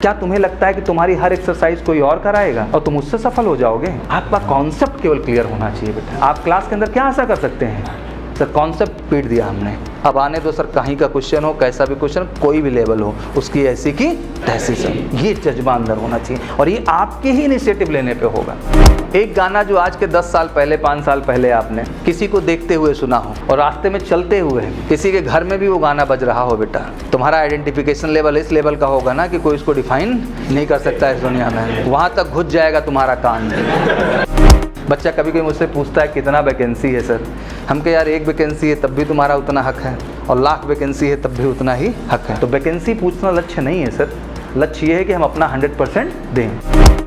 क्या तुम्हें लगता है कि तुम्हारी हर एक्सरसाइज कोई और कराएगा और तुम उससे सफल हो जाओगे? आपका कॉन्सेप्ट केवल क्लियर होना चाहिए बेटा। आप क्लास के अंदर क्या आशा कर सकते हैं? सर कॉन्सेप्ट पीट दिया हमने, अब आने दो सर, कहीं का क्वेश्चन हो, कैसा भी क्वेश्चन, कोई भी लेवल हो, उसकी ऐसी की तैसी सर। ये जज्बा अंदर होना चाहिए और ये आपके ही इनिशिएटिव लेने पे होगा। एक गाना जो आज के 10 साल पहले 5 साल पहले आपने किसी को देखते हुए सुना हो और रास्ते में चलते हुए किसी के घर में भी वो गाना बज रहा हो बेटा, तुम्हारा आइडेंटिफिकेशन लेवल इस लेवल का होगा ना कि कोई इसको डिफाइन नहीं कर सकता इस दुनिया में। वहाँ तक घुस जाएगा तुम्हारा कान। बच्चा कभी कोई मुझसे पूछता है कितना वैकेंसी है सर, हम कहे यार 1 वैकेंसी है तब भी तुम्हारा उतना हक है और लाख वैकेंसी है तब भी उतना ही हक है। तो वैकेंसी पूछना लक्ष्य नहीं है सर, लक्ष्य ये है कि हम अपना 100% दें।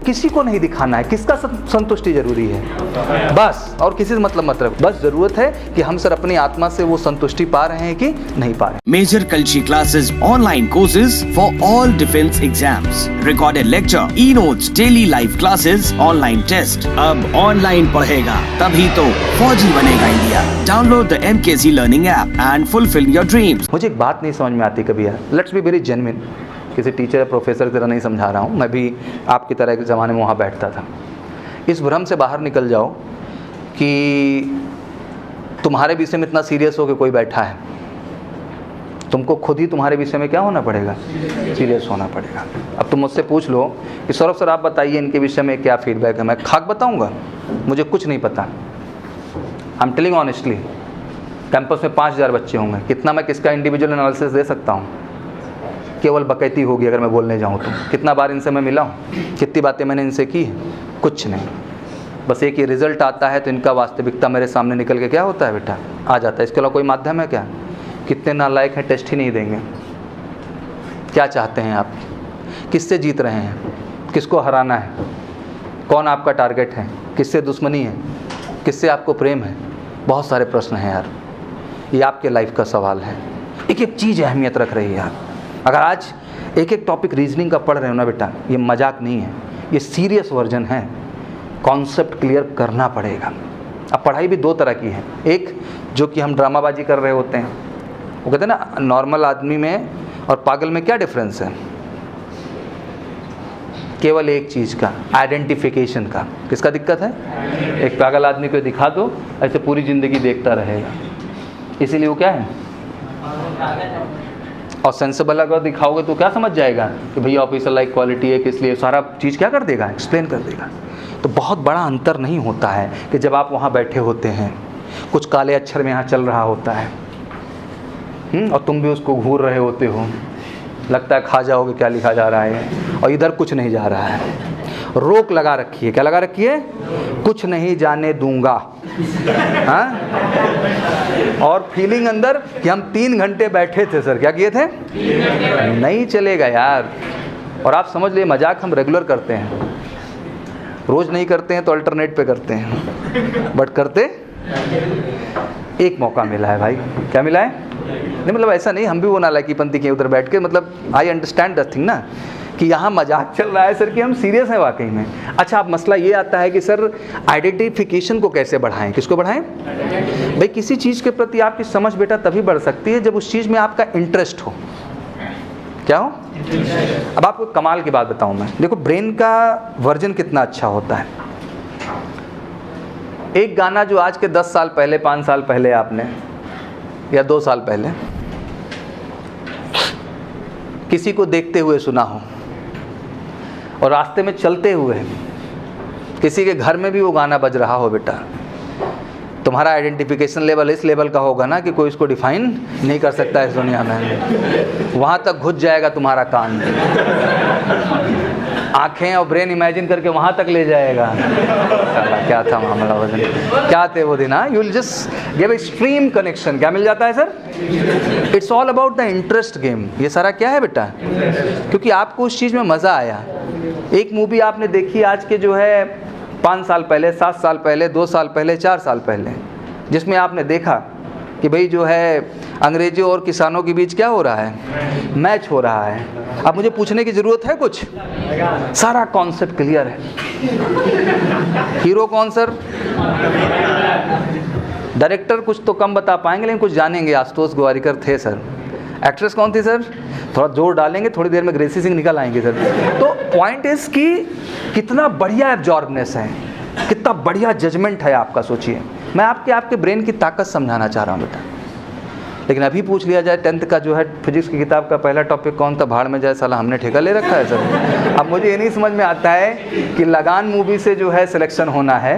किसी को नहीं दिखाना है, किसका संतुष्टि जरूरी है बस, और किसी से मतलब बस जरूरत है कि हम सर अपनी आत्मा से वो संतुष्टि पा रहे हैं कि नहीं पा रहे। Major Kalshi classes, online courses for all defence exams, recorded lecture, E notes, daily live classes, online test. अब ऑनलाइन पढ़ेगा तभी तो फौजी बनेगा India. Download the MKC learning app and fulfil your dreams. मुझे एक बात नहीं समझ में आती कभी यार, लेट्स बी वेरी जेन्युइन, किसी टीचर या प्रोफेसर की तरह नहीं समझा रहा हूँ, मैं भी आपकी तरह के ज़माने में वहाँ बैठता था। इस भ्रम से बाहर निकल जाओ कि तुम्हारे विषय में इतना सीरियस हो कि कोई बैठा है, तुमको खुद ही तुम्हारे विषय में क्या होना पड़ेगा? सीरियस होना पड़ेगा। अब तुम मुझसे पूछ लो कि सौरभ सर आप बताइए इनके विषय में क्या फीडबैक है, मैं खाक बताऊँगा? मुझे कुछ नहीं पता। I am telling honestly, campus में 5000 बच्चे होंगे, कितना मैं किसका इंडिविजुअल एनालिसिस दे सकता हूँ? केवल बकैती होगी अगर मैं बोलने जाऊँ तो। कितना बार इनसे मैं मिला हूँ, कितनी बातें मैंने इनसे की, कुछ नहीं। बस एक ही रिजल्ट आता है तो इनका वास्तविकता मेरे सामने निकल के क्या होता है बेटा, आ जाता है। इसके अलावा कोई माध्यम है क्या? कितने नालायक हैं, टेस्ट ही नहीं देंगे। क्या चाहते हैं आप? किससे जीत रहे हैं? किसको हराना है? कौन आपका टारगेट है? किससे दुश्मनी है? किससे आपको प्रेम है? बहुत सारे प्रश्न हैं यार, ये आपके लाइफ का सवाल है। एक एक चीज़ अहमियत रख रही है यार। अगर आज एक एक टॉपिक रीजनिंग का पढ़ रहे हो ना बेटा, ये मजाक नहीं है, ये सीरियस वर्जन है। कॉन्सेप्ट क्लियर करना पड़ेगा। अब पढ़ाई भी 2 तरह की है, एक जो कि हम ड्रामाबाजी कर रहे होते हैं, वो कहते हैं ना नॉर्मल आदमी में और पागल में क्या डिफरेंस है? केवल एक चीज़ का, आइडेंटिफिकेशन का। किसका दिक्कत है? एक पागल आदमी को दिखा दो, ऐसे पूरी ज़िंदगी देखता रहेगा, इसीलिए वो क्या है? और सेंसेबल अगर दिखाओगे तो क्या समझ जाएगा कि भैया ऑफिसर लाइक क्वालिटी है, किस लिए, सारा चीज़ क्या कर देगा, एक्सप्लेन कर देगा। तो बहुत बड़ा अंतर नहीं होता है कि जब आप वहाँ बैठे होते हैं, कुछ काले अक्षर में यहाँ चल रहा होता है और तुम भी उसको घूर रहे होते हो, लगता है खा जाओगे क्या लिखा जा रहा है, और इधर कुछ नहीं जा रहा है। रोक लगा रखी है, क्या लगा रखी है? कुछ नहीं जाने दूंगा। हाँ? और फीलिंग अंदर कि हम 3 घंटे बैठे थे सर, क्या किए थे? नहीं चलेगा यार। और आप समझ लिए मजाक हम रेगुलर करते हैं, रोज नहीं करते हैं तो अल्टरनेट पे करते हैं, बट करते एक मौका मिला है भाई। क्या मिला है? नहीं मतलब ऐसा नहीं हम भी वो नालायकीपंती किए उधर बैठ के, मतलब आई अंडरस्टैंड द थिंग ना कि यहाँ मजाक चल रहा है सर कि हम सीरियस हैं वाकई में। अच्छा, अब मसला ये आता है कि सर आइडेंटिफिकेशन को कैसे बढ़ाएं? किसको बढ़ाएं? भाई किसी चीज़ के प्रति आपकी समझ बेटा तभी बढ़ सकती है जब उस चीज़ में आपका इंटरेस्ट हो। क्या हो? अब आपको कमाल की बात बताऊं मैं, देखो ब्रेन का वर्जन कितना अच्छा होता है। एक गाना जो आज के 10 साल पहले 5 साल पहले आपने या 2 साल पहले किसी को देखते हुए सुना हो और रास्ते में चलते हुए किसी के घर में भी वो गाना बज रहा हो बेटा, तुम्हारा आइडेंटिफिकेशन लेवल इस लेवल का होगा ना कि कोई इसको डिफाइन नहीं कर सकता इस दुनिया में। वहाँ तक घुस जाएगा तुम्हारा कान, आँखें और ब्रेन इमेजिन करके वहाँ तक ले जाएगा। क्या था मामला वो दिन, क्या थे वो दिन? हाँ, you will just give extreme connection. क्या मिल जाता है sir? It's all about the interest game. ये सारा क्या है बेटा? क्योंकि आपको उस चीज़ में मज़ा आया। एक मूवी आपने देखी आज के जो है 5 साल पहले, 7 साल पहले, 2 साल पहले, 4 साल पहले, जिसमें आपने देखा कि भाई जो है अंग्रेजों और किसानों के बीच क्या हो रहा है? मैच हो रहा है। अब मुझे पूछने की ज़रूरत है कुछ? सारा कॉन्सेप्ट क्लियर है। हीरो कौन सर? डायरेक्टर कुछ तो कम बता पाएंगे लेकिन कुछ जानेंगे, आशुतोष गोवारिकर थे सर। एक्ट्रेस कौन थी सर? थोड़ा जोर डालेंगे, थोड़ी देर में ग्रेसी सिंह निकल आएंगे सर। तो पॉइंट इज कि कितना बढ़िया एब्जॉर्बनेस है, कितना बढ़िया जजमेंट है आपका, सोचिए। मैं आपके ब्रेन की ताकत समझाना चाह रहा हूँ बेटा। लेकिन अभी पूछ लिया जाए 10th का जो है फिजिक्स की किताब का पहला टॉपिक कौन था, भाड़ में जाए साला, हमने ठेका ले रखा है सर। अब मुझे ये नहीं समझ में आता है कि लगान मूवी से जो है सिलेक्शन होना है।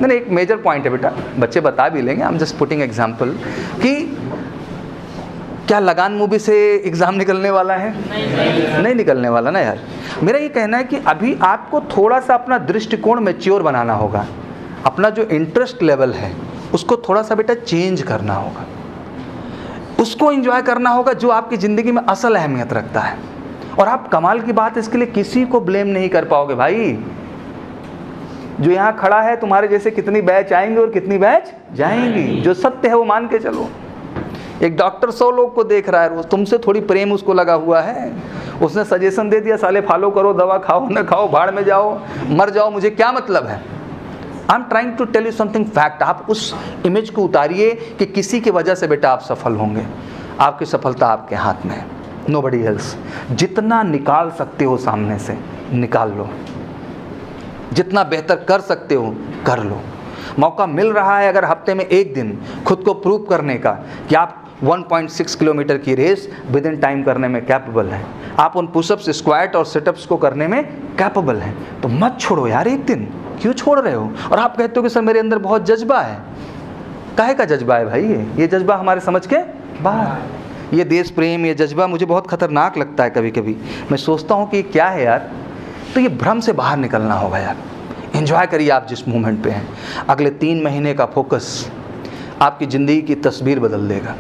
नहीं, एक मेजर पॉइंट है बेटा, बच्चे बता भी लेंगे, I am just putting example, कि क्या लगान मूवी से एग्ज़ाम निकलने वाला है? नहीं निकलने वाला ना यार। मेरा ये कहना है कि अभी आपको थोड़ा सा अपना दृष्टिकोण मैच्योर बनाना होगा, अपना जो इंटरेस्ट लेवल है उसको थोड़ा सा बेटा चेंज करना होगा, उसको एंजॉय करना होगा जो आपकी ज़िंदगी में असल अहमियत रखता है। और आप कमाल की बात, इसके लिए किसी को ब्लेम नहीं कर पाओगे भाई। जो यहाँ खड़ा है, तुम्हारे जैसे कितनी बैच आएंगे और कितनी बैच जाएंगी। जो सत्य है वो मान के चलो। एक डॉक्टर 100 लोग को देख रहा है रोज, तुमसे थोड़ी प्रेम उसको लगा हुआ है, उसने सजेशन दे दिया साले फॉलो करो, दवा खाओ न खाओ, भाड़ में जाओ, मर जाओ, मुझे क्या मतलब है। I am trying to tell you something fact. आप उस इमेज को उतारिए कि किसी की वजह से बेटा आप सफल होंगे। आपकी सफलता आपके हाथ में है, नोबडी एल्स। जितना निकाल सकते हो सामने से निकाल लो, जितना बेहतर कर सकते हो कर लो। मौका मिल रहा है अगर हफ्ते में एक दिन खुद को प्रूव करने का कि आप 1.6 किलोमीटर की रेस विद इन टाइम करने में कैपेबल हैं, आप उन पुशअप्स, स्क्वाट और सिटअप्स को करने में कैपेबल हैं, तो मत छोड़ो यार एक दिन। क्यों छोड़ रहे हो? और आप कहते हो कि सर मेरे अंदर बहुत जज्बा है। काहे का जज्बा है भाई? ये जज्बा हमारे समझ के बाहर। ये देश प्रेम, ये जज्बा मुझे बहुत खतरनाक लगता है कभी कभी। मैं सोचता हूँ कि क्या है यार। तो ये भ्रम से बाहर निकलना होगा यार। एंजॉय करिए आप जिस मूवमेंट पे हैं। अगले 3 महीने का फोकस आपकी ज़िंदगी की तस्वीर बदल देगा।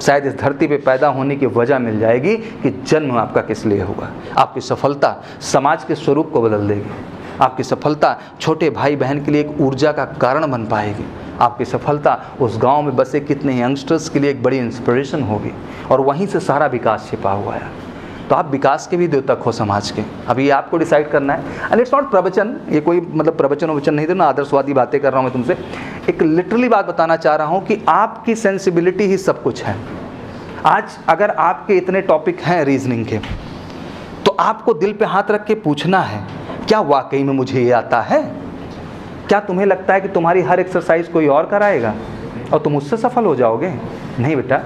शायद इस धरती पे पैदा होने की वजह मिल जाएगी कि जन्म आपका किस लिए होगा। आपकी सफलता समाज के स्वरूप को बदल देगी। आपकी सफलता छोटे भाई बहन के लिए एक ऊर्जा का कारण बन पाएगी। आपकी सफलता उस गांव में बसे कितने यंगस्टर्स के लिए एक बड़ी इंस्पिरेशन होगी। और वहीं से सारा विकास छिपा हुआ है। तो आप विकास के भी द्योतक हो समाज के। अभी ये आपको डिसाइड करना है। एंड इट्स नॉट प्रवचन, ये कोई मतलब प्रवचन नहीं देना, आदर्शवादी बातें कर रहा हूँ मैं तुमसे। एक लिटरली बात बताना चाह रहा हूँ कि आपकी सेंसिबिलिटी ही सब कुछ है। आज अगर आपके इतने टॉपिक हैं रीजनिंग के, तो आपको दिल पे हाथ रख के पूछना है, क्या वाकई में मुझे ये आता है? क्या तुम्हें लगता है कि तुम्हारी हर एक्सरसाइज कोई और कराएगा और तुम उससे सफल हो जाओगे? नहीं बेटा,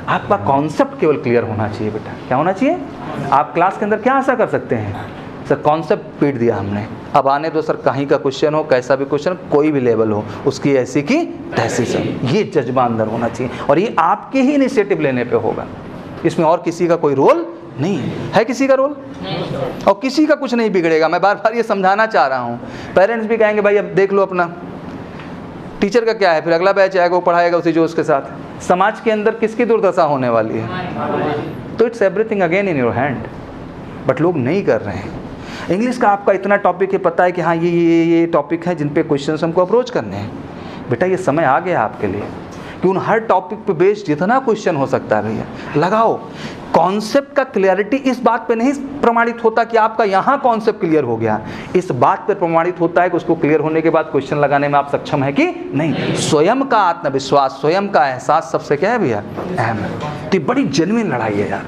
आपका कॉन्सेप्ट केवल क्लियर होना चाहिए बेटा। क्या होना चाहिए? आप क्लास के अंदर क्या आशा कर सकते हैं? सर कॉन्सेप्ट पीट दिया हमने, अब आने दो सर, कहीं का क्वेश्चन हो, कैसा भी क्वेश्चन, कोई भी लेवल हो, उसकी ऐसी की तैसी सर। ये जज्बा अंदर होना चाहिए और ये आपके ही इनिशिएटिव लेने पे होगा। इसमें और किसी का कोई रोल नहीं है। किसी का रोल नहीं, और किसी का कुछ नहीं बिगड़ेगा। मैं बार बार ये समझाना चाह रहा हूँ। पेरेंट्स भी कहेंगे भाई अब देख लो अपना, टीचर का क्या है, फिर अगला बैच आएगा वो पढ़ाएगा उसी जोश के साथ। समाज के अंदर किसकी दुर्दशा होने वाली है? तो it's everything again in your hand. But लोग नहीं कर रहे हैं। इंग्लिश का आपका इतना टॉपिक है, पता है कि हाँ ये टॉपिक है जिन पे क्वेश्चंस हमको अप्रोच करने हैं। बेटा ये समय आ गया आपके लिए कि उन हर टॉपिक पे बेस्ड जितना क्वेश्चन हो सकता है भैया लगाओ। कॉन्सेप्ट का क्लियरिटी इस बात पे नहीं प्रमाणित होता कि आपका यहाँ कॉन्सेप्ट क्लियर हो गया, इस बात पे प्रमाणित होता है कि उसको क्लियर होने के बाद क्वेश्चन लगाने में आप सक्षम है कि नहीं। स्वयं का आत्मविश्वास, स्वयं का एहसास सबसे क्या है भैया, अहम है। तो ये बड़ी जेन्युइन लड़ाई है यार।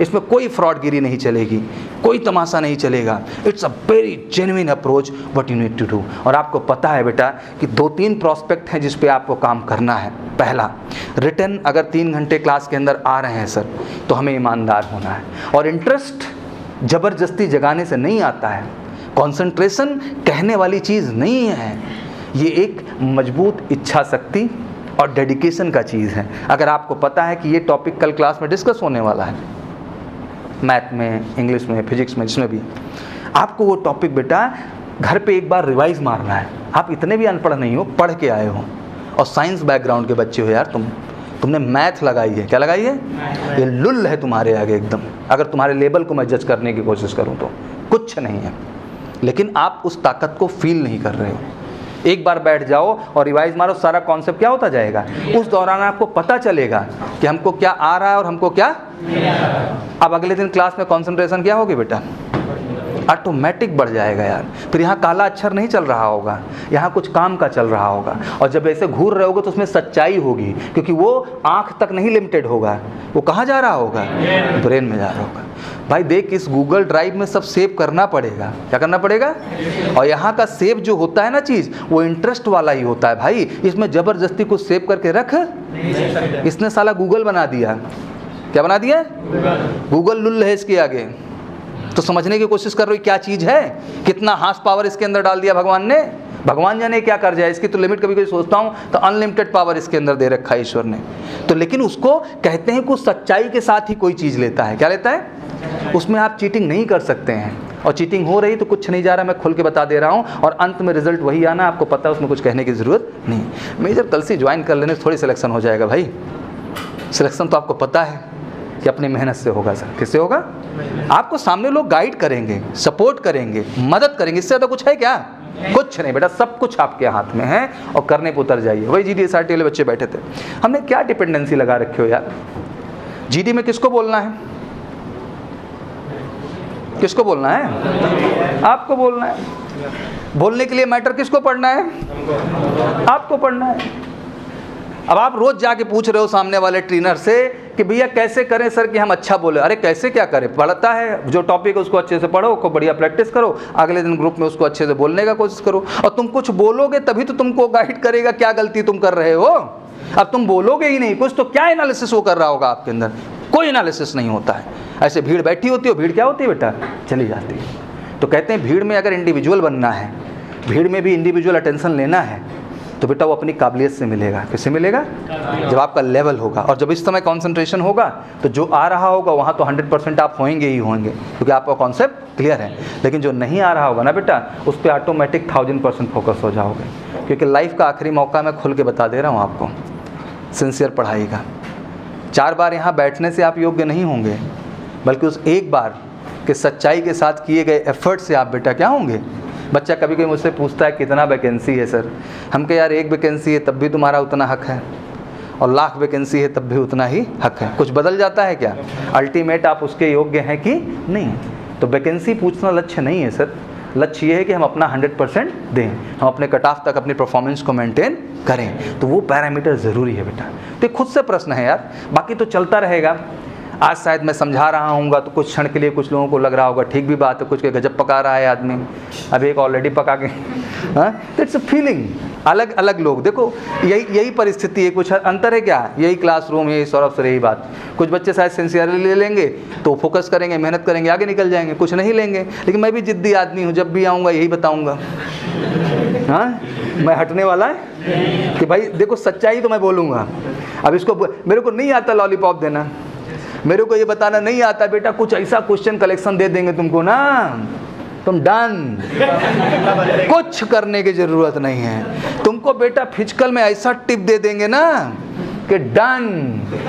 इसमें कोई फ्रॉडगिरी नहीं चलेगी, कोई तमाशा नहीं चलेगा। It's a very genuine approach what you need to do. और आपको पता है बेटा कि 2-3 प्रोस्पेक्ट हैं जिस पे आपको काम करना है। पहला, रिटर्न अगर 3 घंटे क्लास के अंदर आ रहे हैं सर, तो हमें ईमानदार होना है। और इंटरेस्ट ज़बरदस्ती जगाने से नहीं आता है। कॉन्सेंट्रेशन कहने वाली चीज़ नहीं है, ये एक मजबूत इच्छा शक्ति और डेडिकेशन का चीज़ है। अगर आपको पता है कि ये टॉपिक कल क्लास में डिस्कस होने वाला है, मैथ में, इंग्लिश में, फिजिक्स में, जिसमें भी, आपको वो टॉपिक बेटा घर पे एक बार रिवाइज मारना है। आप इतने भी अनपढ़ नहीं हो, पढ़ के आए हो और साइंस बैकग्राउंड के बच्चे हो यार। तुमने मैथ लगाई है। क्या लगाई है? ये लुल है तुम्हारे आगे एकदम। अगर तुम्हारे लेवल को मैं जज करने की कोशिश करूं तो कुछ नहीं है, लेकिन आप उस ताकत को फील नहीं कर रहे हो। एक बार बैठ जाओ और रिवाइज मारो, सारा कॉन्सेप्ट क्या होता जाएगा। उस दौरान आपको पता चलेगा कि हमको क्या आ रहा है और हमको क्या। अब अगले दिन क्लास में कंसंट्रेशन क्या होगी बेटा, ऑटोमेटिक बढ़ जाएगा यार। फिर यहाँ काला अक्षर नहीं चल रहा होगा, यहाँ कुछ काम का चल रहा होगा। और जब ऐसे घूर रहे होगे तो उसमें सच्चाई होगी, क्योंकि वो आँख तक नहीं लिमिटेड होगा, वो कहाँ जा रहा होगा, ब्रेन में जा रहा होगा। भाई देख, इस गूगल ड्राइव में सब सेव करना पड़ेगा। क्या करना पड़ेगा? और यहाँ का सेव जो होता है ना चीज़, वो इंटरेस्ट वाला ही होता है भाई। इसमें ज़बरदस्ती कुछ सेव करके रख, इसने साला गूगल बना दिया। क्या बना दिया? गूगल लुल है इसके आगे। तो समझने की कोशिश कर रही क्या चीज़ है, कितना हार्स पावर इसके अंदर डाल दिया भगवान ने। भगवान जाने क्या कर जाए, इसकी तो लिमिट कभी कभी सोचता हूँ तो अनलिमिटेड पावर इसके अंदर दे रखा है ईश्वर ने। तो लेकिन उसको कहते हैं कुछ सच्चाई के साथ ही कोई चीज़ लेता है। क्या लेता है? उसमें आप चीटिंग नहीं कर सकते हैं, और चीटिंग हो रही तो कुछ नहीं जा रहा, मैं खुल के बता दे रहा हूँ, और अंत में रिजल्ट वही आना, आपको पता है, उसमें कुछ कहने की ज़रूरत नहीं। मेजर कल से ज्वाइन कर लेने से थोड़ी सिलेक्शन हो जाएगा भाई। सिलेक्शन तो आपको पता है कि अपनी मेहनत से होगा सर। किससे होगा? आपको सामने लोग गाइड करेंगे, सपोर्ट करेंगे, मदद करेंगे, इससे ज़्यादा कुछ है क्या? कुछ नहीं बेटा, सब कुछ आपके हाथ में है, और करने पर उतर जाइए। वही GD/SRT वाले बच्चे बैठे थे, हमने क्या डिपेंडेंसी लगा रखे हो यार। GD में किसको बोलना है? किसको बोलना है? आपको बोलना है। बोलने के लिए मैटर किसको पढ़ना है? आपको पढ़ना है। अब आप रोज जाके पूछ रहे हो सामने वाले ट्रेनर से कि भैया कैसे करें सर कि हम अच्छा बोले। अरे कैसे क्या करें, पढ़ता है जो टॉपिक है उसको अच्छे से पढ़ो, उसको बढ़िया प्रैक्टिस करो, अगले दिन ग्रुप में उसको अच्छे से बोलने का कोशिश करो। और तुम कुछ बोलोगे तभी तो तुमको गाइड करेगा क्या गलती तुम कर रहे हो। अब तुम बोलोगे ही नहीं कुछ तो क्या एनालिसिस वो कर रहा होगा आपके अंदर? कोई एनालिसिस नहीं होता है। ऐसे भीड़ बैठी होती है, भीड़ क्या होती है बेटा? चली जाती है। तो कहते हैं भीड़ में अगर इंडिविजुअल बनना है, भीड़ में भी इंडिविजुअल अटेंशन लेना है, तो बेटा वो अपनी काबिलियत से मिलेगा। किससे मिलेगा? जब आपका लेवल होगा, और जब इस समय कंसंट्रेशन होगा तो जो आ रहा होगा वहाँ तो 100% आप होंगे ही होंगे, क्योंकि आपका कॉन्सेप्ट क्लियर है। लेकिन जो नहीं आ रहा होगा ना बेटा, उस पर ऑटोमेटिक 1000% फोकस हो जाओगे। क्योंकि लाइफ का आखिरी मौका मैं खुल के बता दे रहा हूँ आपको, सिंसियर पढ़ाई का। 4 बार यहाँ बैठने से आप योग्य नहीं होंगे, बल्कि उस एक बार के सच्चाई के साथ किए गए एफर्ट से आप बेटा क्या होंगे। बच्चा कभी कभी मुझसे पूछता है कितना वैकेंसी है सर। हम कहे यार 1 वैकेंसी है तब भी तुम्हारा उतना हक है, और 1,00,000 वैकेंसी है तब भी उतना ही हक है। कुछ बदल जाता है क्या? अल्टीमेट आप उसके योग्य हैं कि नहीं। तो वैकेंसी पूछना लक्ष्य नहीं है सर। लक्ष्य ये है कि हम अपना 100% दें, हम अपने कट ऑफ तक अपनी परफॉर्मेंस को मेंटेन करें। तो वो पैरामीटर ज़रूरी है बेटा। तो खुद से प्रश्न है यार, बाकी तो चलता रहेगा। आज शायद मैं समझा रहा हूँगा तो कुछ क्षण के लिए कुछ लोगों को लग रहा होगा ठीक भी बात है, कुछ के गजब पका रहा है आदमी, अभी एक ऑलरेडी पका के। हाँ, इट्स अ फीलिंग। अलग अलग लोग देखो, यही परिस्थिति है, कुछ अंतर है क्या? यही क्लासरूम, यही सौरभ सर, यही बात। कुछ बच्चे शायद सिंसियरली ले लेंगे तो फोकस करेंगे, मेहनत करेंगे, आगे निकल जाएंगे, कुछ नहीं लेंगे। लेकिन मैं भी जिद्दी आदमी हूँ, जब भी आऊँगा यही बताऊँगा। हाँ, मैं हटने वाला है कि भाई देखो सच्चाई तो मैं बोलूँगा। अब इसको मेरे को नहीं आता लॉलीपॉप देना, मेरे को ये बताना नहीं आता बेटा, कुछ ऐसा क्वेश्चन कलेक्शन दे देंगे तुमको ना, तुम डन। कुछ करने की जरूरत नहीं है तुमको बेटा। फिजिकल में ऐसा टिप दे देंगे ना कि डन।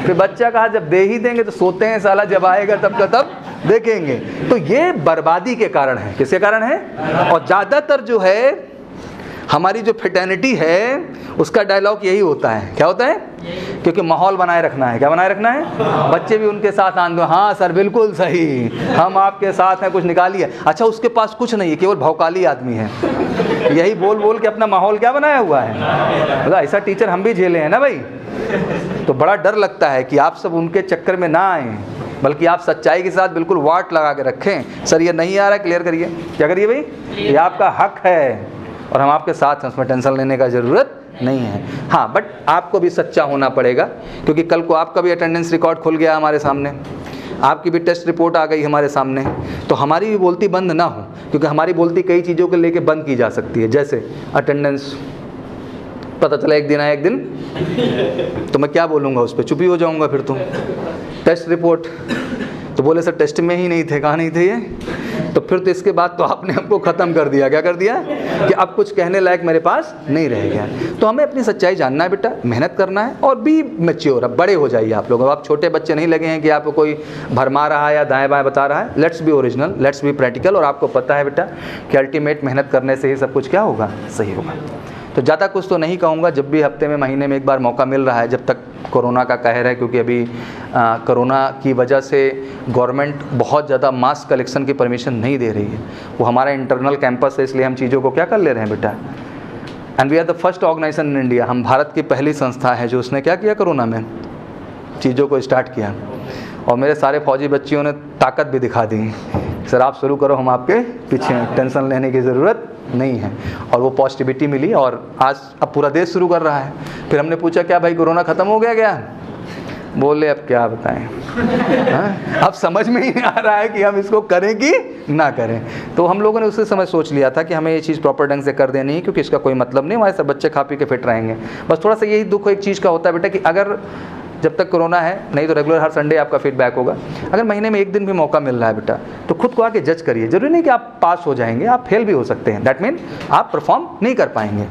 फिर बच्चा कहा जब दे ही देंगे तो सोते हैं साला, जब आएगा तब का तब देखेंगे। तो ये बर्बादी के कारण है। किसके कारण है? और ज़्यादातर जो है हमारी जो फ्रेटर्निटी है उसका डायलॉग यही होता है। क्या होता है? क्योंकि माहौल बनाए रखना है। क्या बनाए रखना है? बच्चे भी उनके साथ आंदो, हाँ सर बिल्कुल सही, हम आपके साथ हैं, कुछ निकालिए। अच्छा उसके पास कुछ नहीं है, केवल भौकाली आदमी है, यही बोल बोल के अपना माहौल क्या बनाया हुआ है। तो ऐसा टीचर हम भी झेले हैं ना भाई। तो बड़ा डर लगता है कि आप सब उनके चक्कर में ना आए, बल्कि आप सच्चाई के साथ बिल्कुल वाट लगा के रखें। सर ये नहीं आ रहा है, क्लियर करिए। क्या करिए भाई? ये आपका हक है और हम आपके साथ हैं, उसमें टेंशन लेने का ज़रूरत नहीं है। हाँ, बट आपको भी सच्चा होना पड़ेगा, क्योंकि कल को आपका भी अटेंडेंस रिकॉर्ड खुल गया हमारे सामने, आपकी भी टेस्ट रिपोर्ट आ गई हमारे सामने, तो हमारी भी बोलती बंद ना हो। क्योंकि हमारी बोलती कई चीज़ों को लेके बंद की जा सकती है, जैसे अटेंडेंस। पता चला एक दिन आया एक दिन तो मैं क्या बोलूँगा, उस पर चुप ही हो जाऊँगा फिर। तो टेस्ट रिपोर्ट तो बोले सर टेस्ट में ही नहीं थे। कहाँ नहीं थे ये? तो फिर तो इसके बाद तो आपने हमको ख़त्म कर दिया। क्या कर दिया? कि अब कुछ कहने लायक मेरे पास नहीं रह गया। तो हमें अपनी सच्चाई जानना है बेटा, मेहनत करना है, और भी मैच्योर। अब बड़े हो जाइए आप लोग। अब आप छोटे बच्चे नहीं लगे हैं कि आपको कोई भरमा रहा है या दाएं बाएं बता रहा है। Let's be original, let's be practical. और आपको पता है बेटा कि अल्टीमेट मेहनत करने से ही सब कुछ क्या होगा, सही होगा। तो ज़्यादा कुछ तो नहीं कहूँगा, जब भी हफ्ते में महीने में एक बार मौका मिल रहा है, जब तक कोरोना का कहर है, क्योंकि अभी कोरोना की वजह से गवर्नमेंट बहुत ज़्यादा मास कलेक्शन की परमिशन नहीं दे रही है। वो हमारा इंटरनल कैंपस है, इसलिए हम चीज़ों को क्या कर ले रहे हैं बेटा। And we are the first organization in India, हम भारत की पहली संस्था है जो उसने क्या किया, कोरोना में चीज़ों को स्टार्ट किया। और मेरे सारे फौजी बच्चियों ने ताकत भी दिखा दी, सर आप शुरू करो, हम आपके पीछे हैं, टेंशन लेने की ज़रूरत नहीं है। और वो पॉजिटिविटी मिली और आज अब पूरा देश शुरू कर रहा है। फिर हमने पूछा क्या भाई कोरोना ख़त्म हो गया क्या? बोले अब क्या बताएं अब समझ में ही नहीं आ रहा है कि हम इसको करें कि ना करें। तो हम लोगों ने उसी समय सोच लिया था कि हमें ये चीज़ प्रॉपर ढंग से कर देनी है, क्योंकि इसका कोई मतलब नहीं, हमारे सब बच्चे खा पी के फिट रहेंगे। बस थोड़ा सा यही दुख एक चीज़ का होता है बेटा कि अगर जब तक कोरोना है, नहीं तो रेगुलर हर संडे आपका फीडबैक होगा। अगर महीने में एक दिन भी मौका मिल रहा है बेटा, तो खुद को आके जज करिए। जरूरी नहीं कि आप पास हो जाएंगे, आप फेल भी हो सकते हैं। दैट मीन आप परफॉर्म नहीं कर पाएंगे,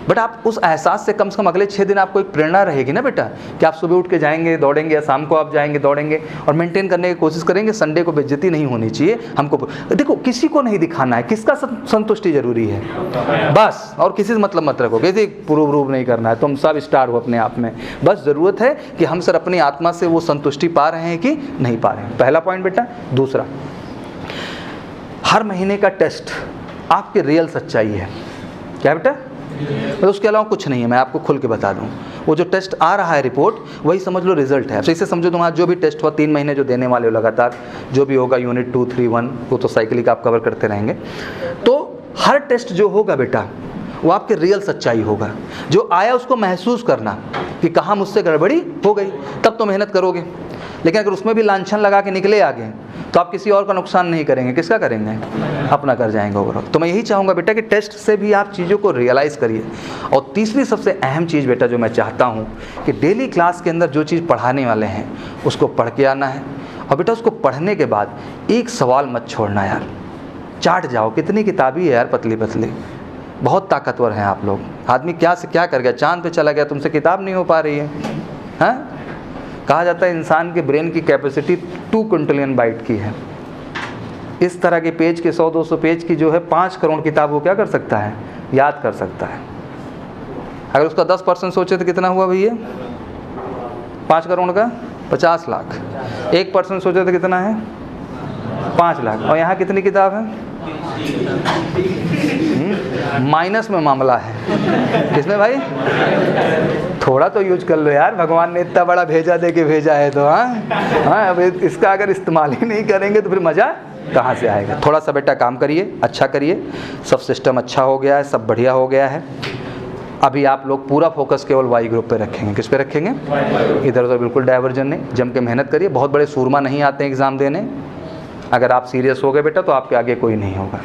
बट आप उस एहसास से कम अगले 6 दिन आपको एक प्रेरणा रहेगी ना बेटा, कि आप सुबह उठ के जाएंगे दौड़ेंगे, या शाम को आप जाएंगे दौड़ेंगे, और मेंटेन करने की कोशिश करेंगे। संडे को बेइज्जती नहीं होनी चाहिए हमको। देखो किसी को नहीं दिखाना है, किसका संतुष्टि जरूरी है बस, और किसी से मतलब मत रखो, किसी प्रूव नहीं करना है, तुम सब स्टार हो अपने आप में। बस ज़रूरत है कि हम सर अपनी आत्मा से वो संतुष्टि पा रहे हैं कि नहीं पा रहे हैं, पहला पॉइंट बेटा। दूसरा, हर महीने का टेस्ट आपकी रियल सच्चाई है क्या बेटा? तो उसके अलावा कुछ नहीं है, मैं आपको खुल के बता दूं। वो जो टेस्ट आ रहा है रिपोर्ट, वही समझ लो रिजल्ट है। अब इसे समझो तुम्हारा जो भी टेस्ट हुआ 3 महीने जो देने वाले हो लगातार, जो भी होगा यूनिट 2, 3, 1, वो तो साइकिलिक आप कवर करते रहेंगे। तो हर टेस्ट जो होगा बेटा, वो आपके रियल सच्चाई होगा। जो आया उसको महसूस करना कि कहाँ मुझसे गड़बड़ी हो गई, तब तो मेहनत करोगे। लेकिन अगर उसमें भी लांछन लगा के निकले आगे, तो आप किसी और का नुकसान नहीं करेंगे, किसका करेंगे? अपना कर जाएंगे ओवरऑल। तो मैं यही चाहूँगा बेटा कि टेस्ट से भी आप चीज़ों को रियलाइज़ करिए। और तीसरी सबसे अहम चीज़ बेटा जो मैं चाहता हूँ कि डेली क्लास के अंदर जो चीज़ पढ़ाने वाले हैं उसको पढ़ के आना है। और बेटा उसको पढ़ने के बाद एक सवाल मत छोड़ना यार, चाट जाओ। कितनी किताबी है यार, पतली पतली, बहुत ताकतवर हैं आप लोग। आदमी क्या से क्या कर गया, चांद पे चला गया, तुमसे किताब नहीं हो पा रही है। हाँ, कहा जाता है इंसान के ब्रेन की कैपेसिटी 2 क्विंटलियन बाइट की है। इस तरह के पेज के 100-200 पेज की जो है 5 करोड़ किताब वो क्या कर सकता है, याद कर सकता है। अगर उसका 10% सोचे तो कितना हुआ भैया? 5 करोड़ का 50 लाख। 1% सोचे तो कितना है? 5 लाख। और यहाँ कितनी किताब है? माइनस में मामला है। किसमें भाई? थोड़ा तो यूज कर लो यार, भगवान ने इतना बड़ा भेजा दे के भेजा है तो। हाँ, अब इसका अगर इस्तेमाल ही नहीं करेंगे तो फिर मज़ा कहाँ से आएगा? थोड़ा सा बेटा काम करिए, अच्छा करिए। सब सिस्टम अच्छा हो गया है, सब बढ़िया हो गया है। अभी आप लोग पूरा फोकस केवल वाई ग्रुप पे रखेंगे। किस पे रखेंगे? इधर उधर बिल्कुल डाइवर्जन नहीं, जम के मेहनत करिए। बहुत बड़े सूरमा नहीं आते हैं एग्ज़ाम देने। अगर आप सीरियस हो गए बेटा तो आपके आगे कोई नहीं होगा।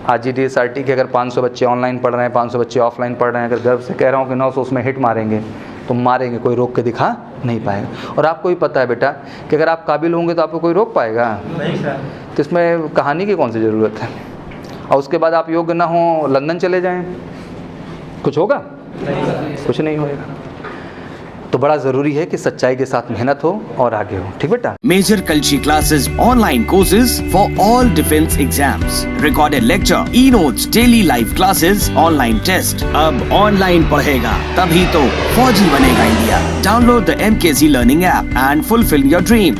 आज GTSRT के अगर 500 बच्चे ऑनलाइन पढ़ रहे हैं, 500 बच्चे ऑफलाइन पढ़ रहे हैं, अगर गर्व से कह रहा हूँ कि 900 उसमें हिट मारेंगे तो मारेंगे, कोई रोक के दिखा नहीं पाएगा। और आपको भी पता है बेटा कि अगर आप काबिल होंगे तो आपको कोई रोक पाएगा नहीं सर। तो इसमें कहानी की कौन सी ज़रूरत है? और उसके बाद आप योग्य ना हो, लंदन चले जाएं, कुछ होगा? कुछ नहीं होएगा। तो बड़ा जरूरी है कि सच्चाई के साथ मेहनत हो और आगे हो। ठीक बेटा? Major Kalshi classes, online courses for all defense exams, recorded lecture, e-notes, daily live classes, online test। अब ऑनलाइन पढ़ेगा तभी तो फौजी बनेगा India. Download the MKC Learning app and fulfill your dreams।